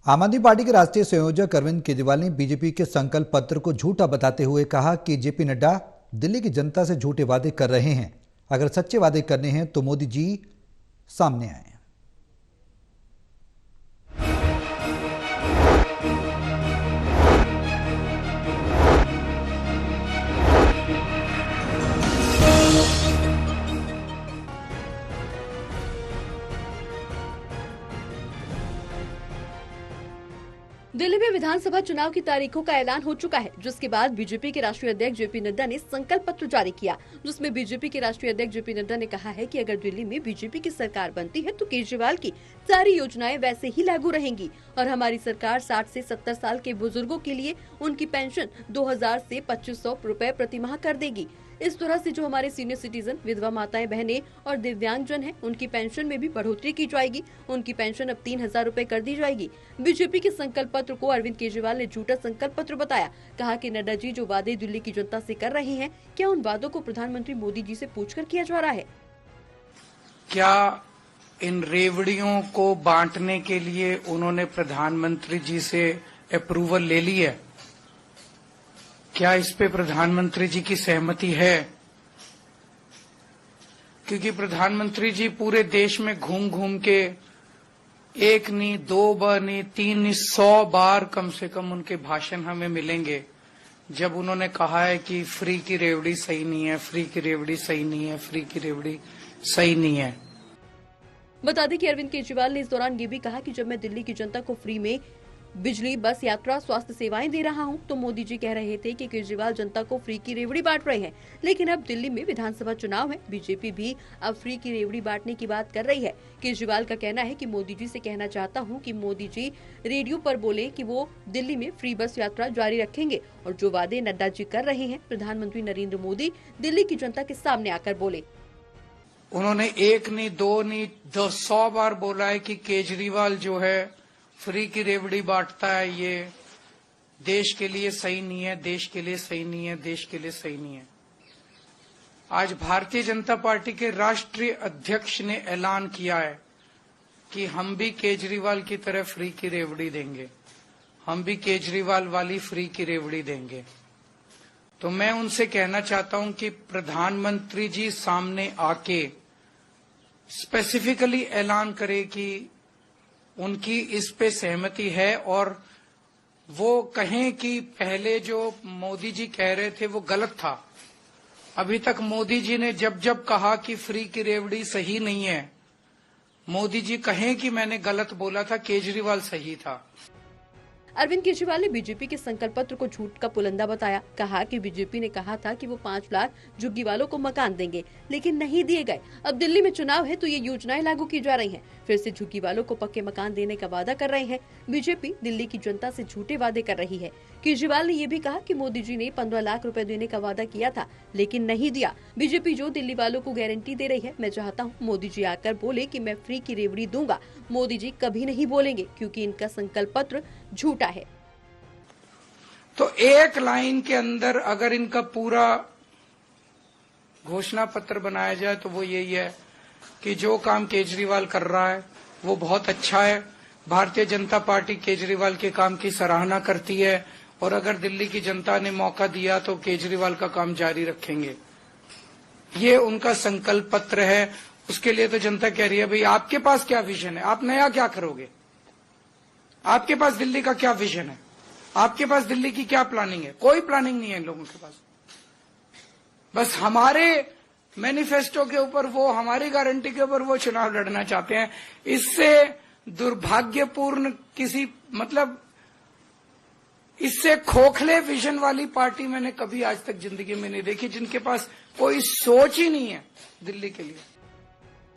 आम आदमी पार्टी के राष्ट्रीय संयोजक अरविंद केजरीवाल ने बीजेपी के संकल्प पत्र को झूठा बताते हुए कहा कि जेपी नड्डा दिल्ली की जनता से झूठे वादे कर रहे हैं। अगर सच्चे वादे करने हैं तो मोदी जी सामने आए। दिल्ली में विधानसभा चुनाव की तारीखों का ऐलान हो चुका है, जिसके बाद बीजेपी के राष्ट्रीय अध्यक्ष जेपी नड्डा ने संकल्प पत्र जारी किया, जिसमें बीजेपी के राष्ट्रीय अध्यक्ष जेपी नड्डा ने कहा है कि अगर दिल्ली में बीजेपी की सरकार बनती है तो केजरीवाल की सारी योजनाएं वैसे ही लागू रहेंगी और हमारी सरकार 60 से 70 साल के बुजुर्गों के लिए उनकी पेंशन 2000 से 2500 रुपए प्रति माह कर देगी। इस तरह से जो हमारे सीनियर सिटीजन, विधवा माताएं, बहनें और दिव्यांगजन हैं, उनकी पेंशन में भी बढ़ोतरी की जाएगी। उनकी पेंशन अब 3000 रुपए कर दी जाएगी। बीजेपी के संकल्प पत्र को अरविंद केजरीवाल ने झूठा संकल्प पत्र बताया। कहा कि नड्डा जी जो वादे दिल्ली की जनता से कर रहे हैं, क्या उन वादों को प्रधानमंत्री मोदी जी से पूछकर किया जा रहा है? क्या इन रेवड़ियों को बांटने के लिए उन्होंने प्रधानमंत्री जी से अप्रूवल ले ली है? क्या इस पे प्रधानमंत्री जी की सहमति है? क्योंकि प्रधानमंत्री जी पूरे देश में घूम घूम के एक नहीं, दो बार नहीं, तीन नहीं, 100 बार कम से कम उनके भाषण हमें मिलेंगे जब उन्होंने कहा है कि फ्री की रेवड़ी सही नहीं है, फ्री की रेवड़ी सही नहीं है, फ्री की रेवड़ी सही नहीं है। बता दें कि अरविंद केजरीवाल ने इस दौरान ये भी कहा कि जब मैं दिल्ली की जनता को फ्री में बिजली, बस यात्रा, स्वास्थ्य सेवाएं दे रहा हूं, तो मोदी जी कह रहे थे कि केजरीवाल जनता को फ्री की रेवड़ी बांट रहे हैं। लेकिन अब दिल्ली में विधानसभा चुनाव है, बीजेपी भी अब फ्री की रेवड़ी बांटने की बात कर रही है। केजरीवाल का कहना है कि मोदी जी से कहना चाहता हूं कि मोदी जी रेडियो पर बोले कि वो दिल्ली में फ्री बस यात्रा जारी रखेंगे और जो वादे नड्डा जी कर रहे हैं, प्रधानमंत्री नरेंद्र मोदी दिल्ली की जनता के सामने आकर बोले। उन्होंने एक नहीं, दो नहीं, 100 बार बोला है कि केजरीवाल जो है फ्री की रेवड़ी बांटता है, ये देश के लिए सही नहीं है, देश के लिए सही नहीं है, देश के लिए सही नहीं है। आज भारतीय जनता पार्टी के राष्ट्रीय अध्यक्ष ने ऐलान किया है कि हम भी केजरीवाल की तरह फ्री की रेवड़ी देंगे, हम भी केजरीवाल वाली फ्री की रेवड़ी देंगे। तो मैं उनसे कहना चाहता हूं कि प्रधानमंत्री जी सामने आके स्पेसिफिकली ऐलान करे कि उनकी इस पे सहमति है और वो कहें कि पहले जो मोदी जी कह रहे थे वो गलत था। अभी तक मोदी जी ने जब जब कहा कि फ्री की रेवड़ी सही नहीं है, मोदी जी कहें कि मैंने गलत बोला था, केजरीवाल सही था। अरविंद केजरीवाल ने बीजेपी के संकल्प पत्र को झूठ का पुलंदा बताया। कहा कि बीजेपी ने कहा था कि वो 5 लाख झुग्गी वालों को मकान देंगे, लेकिन नहीं दिए गए। अब दिल्ली में चुनाव है तो ये योजनाएं लागू की जा रही हैं। फिर से झुग्गी वालों को पक्के मकान देने का वादा कर रहे हैं। बीजेपी दिल्ली की जनता से झूठे वादे कर रही है। केजरीवाल ने ये भी कहा कि मोदी जी ने 15 लाख रुपए देने का वादा किया था, लेकिन नहीं दिया। बीजेपी जो दिल्ली वालों को गारंटी दे रही है, मैं चाहता हूँ मोदी जी आकर बोले कि मैं फ्री की रेवड़ी दूंगा। मोदी जी कभी नहीं बोलेंगे क्योंकि इनका संकल्प पत्र झूठा है। तो एक लाइन के अंदर अगर इनका पूरा घोषणा पत्र बनाया जाए तो वो यही है कि जो काम केजरीवाल कर रहा है वो बहुत अच्छा है। भारतीय जनता पार्टी केजरीवाल के काम की सराहना करती है और अगर दिल्ली की जनता ने मौका दिया तो केजरीवाल का काम जारी रखेंगे। ये उनका संकल्प पत्र है। उसके लिए तो जनता कह रही है, भाई आपके पास क्या विजन है, आप नया क्या करोगे, आपके पास दिल्ली का क्या विजन है, आपके पास दिल्ली की क्या प्लानिंग है? कोई प्लानिंग नहीं है इन लोगों के पास। बस हमारे मैनिफेस्टो के ऊपर, वो हमारी गारंटी के ऊपर वो चुनाव लड़ना चाहते हैं। इससे दुर्भाग्यपूर्ण किसी इससे खोखले विजन वाली पार्टी मैंने कभी आज तक जिंदगी में नहीं देखी, जिनके पास कोई सोच ही नहीं है दिल्ली के लिए।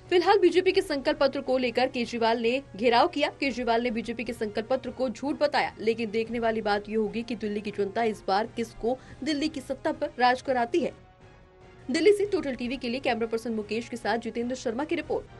फिलहाल बीजेपी के संकल्प पत्र को लेकर केजरीवाल ने घेराव किया। केजरीवाल ने बीजेपी के संकल्प पत्र को झूठ बताया, लेकिन देखने वाली बात ये होगी कि दिल्ली की जनता इस बार किसको दिल्ली की सत्ता पर राज कराती है। दिल्ली से टोटल टीवी के लिए कैमरा पर्सन मुकेश के साथ जितेंद्र शर्मा की रिपोर्ट।